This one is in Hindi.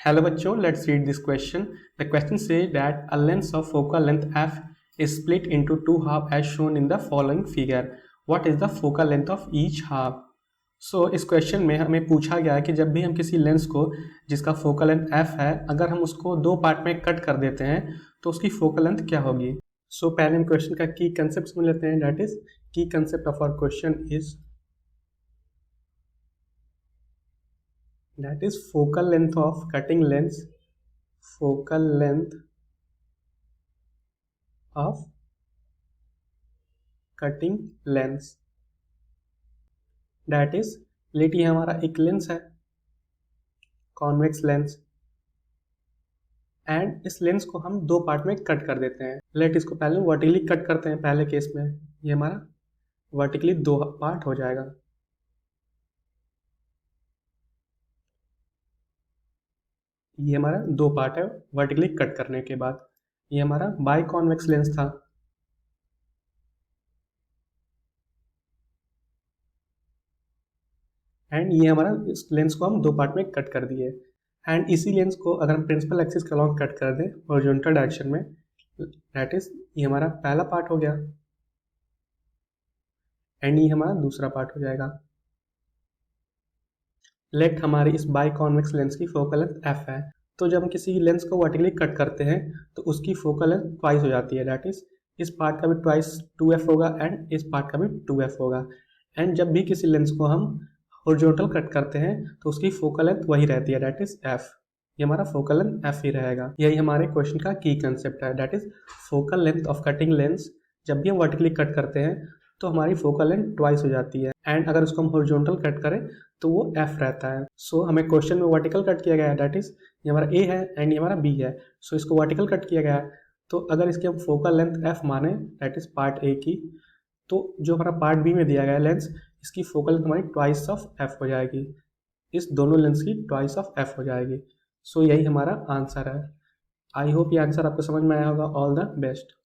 Hello बच्चों, let's read this question. The question says that a lens of focal length f is split into two halves as shown in the following figure. What is the focal length of each half? So इस क्वेश्चन में हमें पूछा गया है कि जब भी हम किसी लेंस को जिसका फोकल लेंथ f है, अगर हम उसको दो पार्ट में कट कर देते हैं तो उसकी फोकल लेंथ क्या होगी. सो पहले हम क्वेश्चन का की कंसेप्ट समझ लेते हैं. That is key concept of our question is that is focal length of cutting lens, focal length of cutting lens, that is let ये हमारा एक लेंस है, कॉन्वेक्स लेंस, एंड इस लेंस को हम दो पार्ट में कट कर देते हैं. लेट इसको पहले वर्टिकली कट करते हैं. पहले केस में ये हमारा वर्टिकली दो पार्ट हो जाएगा. ये हमारा दो पार्ट है वर्टिकली कट करने के बाद. ये हमारा बाई कॉन्वेक्स लेंस था, एंड ये हमारा इस लेंस को हम दो पार्ट में कट कर दिए. एंड इसी लेंस को अगर हम प्रिंसिपल एक्सिस के अलॉन्ग कट कर दें हॉरिजॉन्टल डायरेक्शन में, दैट इज ये हमारा पहला पार्ट हो गया एंड ये हमारा दूसरा पार्ट हो जाएगा. लेट हमारी इस बाई कॉन्वेक्स लेंस की फोकल लेंथ एफ है. तो जब हम किसी लेंस को वर्टिकली कट करते हैं तो उसकी फोकल लेंथ ट्वाइस हो जाती है. दैट इज इस पार्ट का भी ट्वाइस 2f होगा एंड इस पार्ट का भी 2f होगा. एंड जब भी किसी लेंस को हम हॉरिजॉन्टल कट करते हैं तो उसकी फोकल लेंथ वही रहती है, दैट इज f. ये हमारा फोकल लेंथ f ही रहेगा. यही हमारे क्वेश्चन का की कंसेप्ट है. That is focal length of cutting lens. जब भी हम वर्टिकली कट करते हैं तो हमारी फोकल लेंथ ट्वाइस हो जाती है, एंड अगर उसको हम हॉरिजॉन्टल कट करें तो वो f रहता है. सो हमें क्वेश्चन में वर्टिकल कट किया गया है, दैट इज ये हमारा a है एंड ये हमारा b है. सो इसको वर्टिकल कट किया गया है. तो अगर इसकी हम फोकल लेंथ f माने, दैट इज पार्ट a की, तो जो हमारा पार्ट b में दिया गया है लेंस, इसकी फोकल लेंथ हमारी ट्वाइस ऑफ f हो जाएगी. इस दोनों लेंस की ट्वाइस ऑफ f हो जाएगी. सो यही हमारा आंसर है. आई होप ये आंसर आपको समझ में आया होगा. All the best.